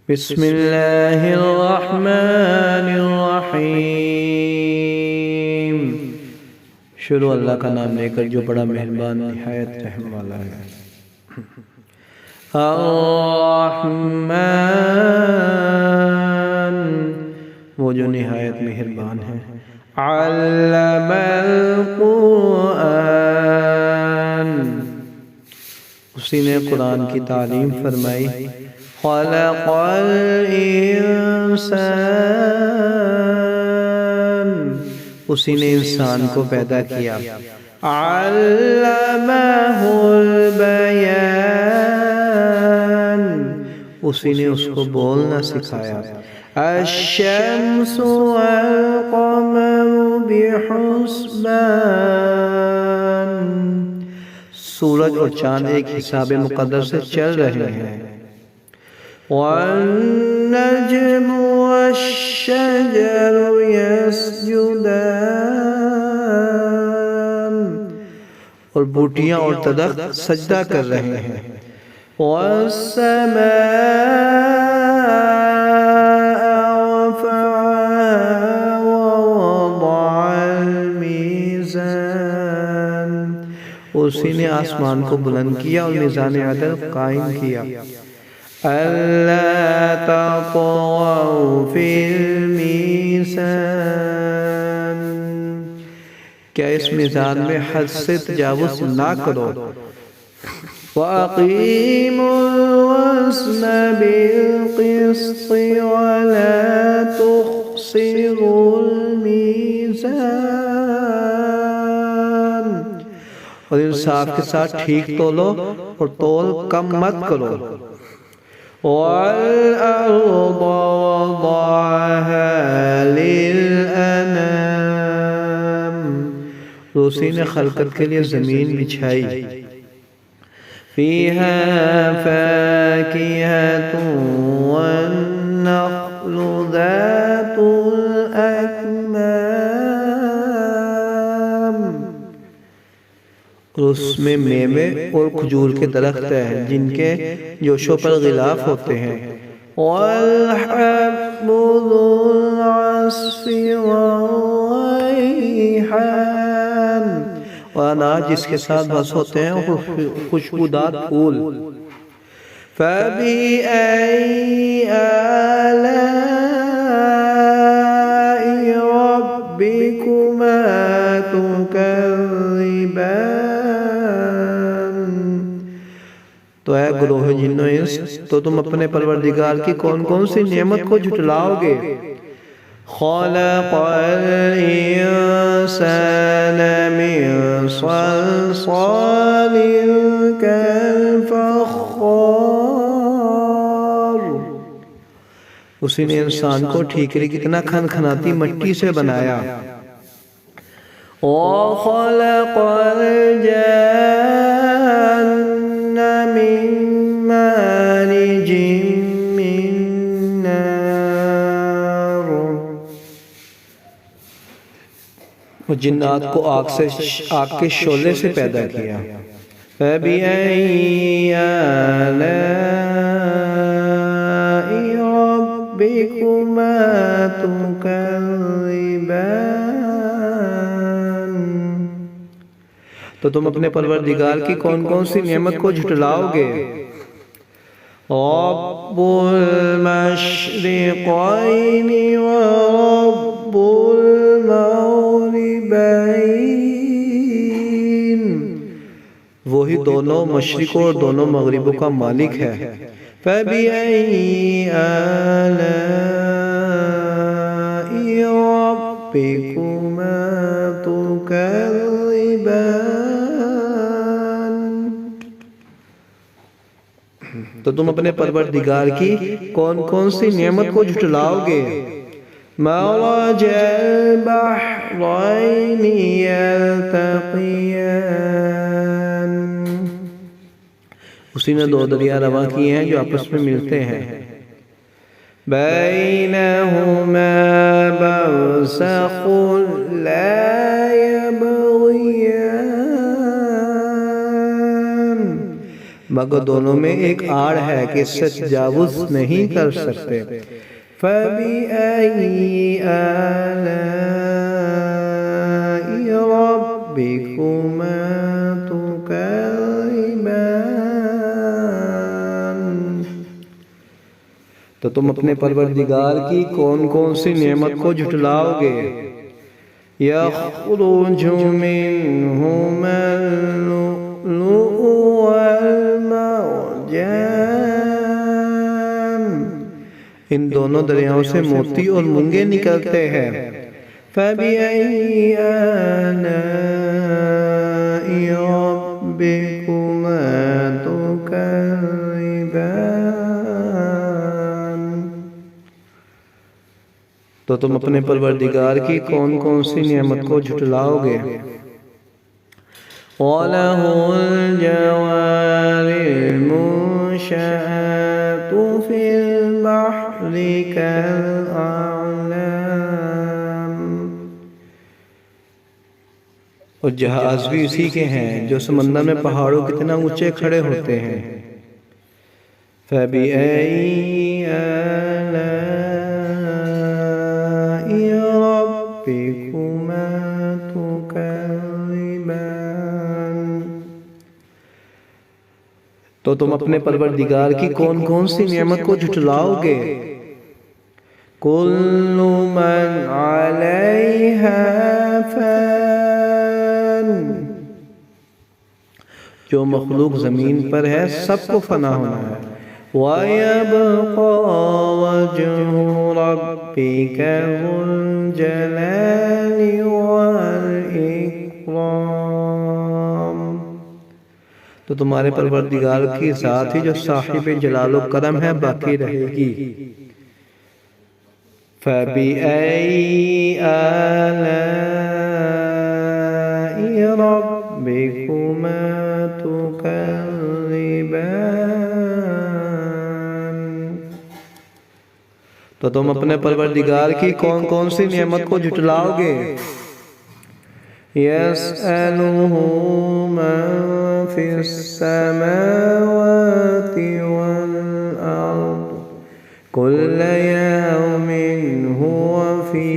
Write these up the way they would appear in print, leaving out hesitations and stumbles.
बिस्मिल्लाहिर्रहमानिर्रहीम। शुरू अल्लाह का नाम लेकर जो बड़ा मेहरबान निहायत रहम वाला है। अर्रहमान, वो जो निहायत मेहरबान है। अल्लमल कुरान, उसी ने कुरान की तालीम फरमाई। खलक़ल इंसान, उसी ने इंसान को पैदा किया। अल्लमहुल बयान, उसी ने उसको बोलना सिखाया। अश्शम्सु वल क़मरु बिहुस्बान, सूरज और चांद एक हिसाब मुक़द्दर से चल रहे हैं। वन्नज्मु वश्शजरु यस्जुदान, और बूटियां और तदख्त सजदा कर रहे हैं। उसी ने आसमान को बुलंद किया और मीज़ान अदल कायम किया। अल्ला तग़ौ फिल मीज़ान, क्या इस मीज़ान में हद से तजावुज़ ना करो। वअक़ीमुल वज़्न बिल-क़िस्ति वला तुख़्सिरुल मीज़ान, और इंसाफ के साथ ठीक तोलो और तोल कम मत करो। वल-अर्ज़ वज़अहा लिल-अनाम, उसी ने खल्क़त के लिए ज़मीन बिछाई। फ़ीहा फ़ाकिहतुन वन्नख़्लु ज़ातुल अकमाम, उसमें मेवे और खजूर के दरख्त हैं जिनके जोशों पर गिलाफ होते हैं। वल-हब्बु ज़ुल-अस्फ़ि वर-रैहान, और अनाज जिसके साथ बस होते हैं और खुशबूदार फूल। फ़बी-अय्यि आलाइ रब्बिकुमा तुकज़्ज़िबान, तो ऐ गुरोह जिन्नो इंस, तो तुम अपने परवरदिगार की कौन कौन सी नेमत को झुटलाओगे। खलक़ल इंसान मिन सलसालिन कल-फ़ख़्ख़ार, उसी ने इंसान को ठीकरी कितना खनखनाती मिट्टी से बनाया। वख़लक़ल जान्न मिन मारिजिम मिन नार, और जिन्नात को आग के शोले से पैदा किया। फ़बी-अय्यि आलाइ रब्बिकुमा तुकज़्ज़िबान, तो तुम अपने परवरदिगार की कौन कौन सी नेमत को झुटलाओगे। रब्बुल मशरिक़ैनि व रब्बुल मग़रिबैन, वही दोनों मशरिक़ों और दोनों मग़रिबों का मालिक है। फ़बी-अय्यि आलाइ रब्बिकुमा तुकज़्ज़िबान, तो तुम अपने परवरदिगार की कौन कौन सी नेमत को झुटलाओगे। मरजल बहरैनि यल्तक़ियान, उसी ने दो दरिया रवा किए हैं जो आपस में मिलते हैं। बैनहुमा बरज़ख़ुन ला यबग़ियान, मगर दोनों में एक आड़ है कि इससे तजावुज नहीं कर सकते। फबिअय्यि आलाइ रब्बिकुमा तुकज़्ज़िबान। तो तुम अपने परवरदिगार की कौन कौन सी नेमत को झुटलाओगे। यख़रुजु मिन्हुमल लुअ्लुअु वल मरजान। इन दोनों दरियाओं से मोती और मूंगे निकलते हैं। फबिअय्यि आलाइ रब्बिकुमा तुकज़्ज़िबान। तो तुम अपने परवरदिगार की कौन कौन सी नेमत को झुटलाओगे। वलहुल जवारिल मुंशआतु फिल बहरि कल्अअलाम। और जहाज भी उसी के हैं जो समंदर में पहाड़ों कितना ऊंचे खड़े होते हैं। फबिअय्यि आलाइ रब्बिकुमा तुकज़्ज़िबान। तो तुम अपने परवरदिगार की कौन कौन सी नेमत को झुटलाओगे। कुल्लु मन अलैहा फ़ान। जो मखलूक ज़मीन पर है सबको फना होना है। वयबक़ा वज्हु रब्बिका ज़ुल जलालि वल इकराम। तो तुम्हारे परवरदिगार के साथ ही जो साहिब जलालो करम है बाकी रहेगी। फबिअय्यि आलाइ रब्बिकुमा तुकज़्ज़िबान। तो तुम अपने परवरदिगार की कौन कौन सी नेमत को झुटलाओगे। यसअलुहु मन फिस समावाति वल अर्द कुल्ल यौमिन हुवा फी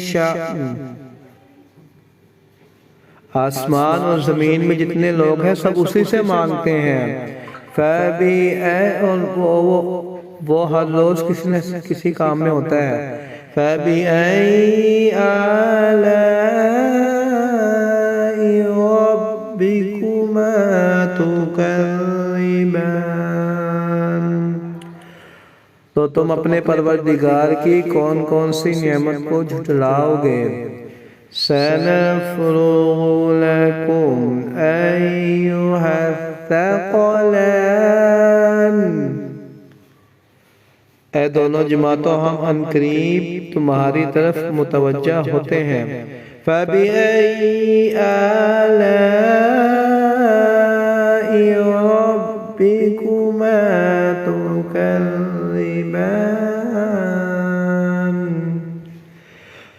शअन। आसमान और जमीन में जितने लोग हैं सब उसी से मांगते हैं। और वो हर रोज किसी न किसी काम में होता है। फबिअय्यि आलाइ रब्बिकुमा तुकज़्ज़िबान। तो तुम अपने परवरदिगार की कौन कौन सी नेमत को झुटलाओगे। सनफ़्रुगु लकुम अय्युहस्सक़लान। ऐ दोनों जमातों हम अनकरीब तुम्हारी तरफ मुतवज्जा होते हैं। फबिअय्यि आलाइ रब्बिकुमा तुकज़्ज़िबान।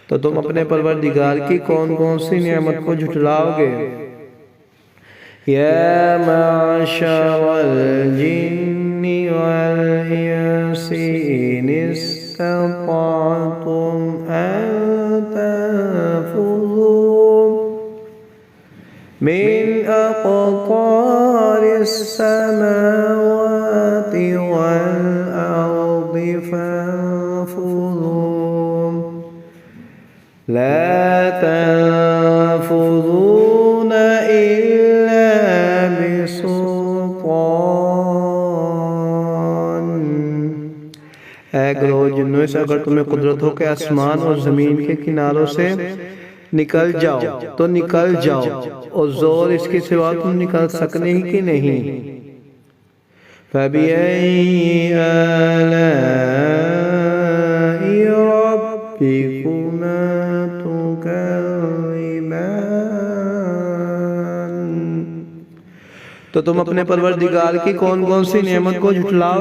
तो तुम अपने परवरदिगार की कौन कौन सी नेमत को झुटलाओगे। या माशरल जिन्नि वल इंसि इन इस्तताअतुम अन तनफुज़ू मिन अक़तारिस समावाति वल अर्दि फन्फुज़ू ला तनफुज़ून इल्ला बिसुल्तान। ऐ ग्रोह जिन्नों से अगर तुम्हें कुदरत हो के आसमान और जमीन के किनारों से निकल जाओ तो निकल जाओ और जोर इसके सिवा तुम निकल सकने ही कि नहीं। फबिअय्यि आलाइ रब्बिकुमा तुकज़्ज़िबान। तो तुम अपने परवरदिगार की कौन कौन सी नेमत को झुटलाओ।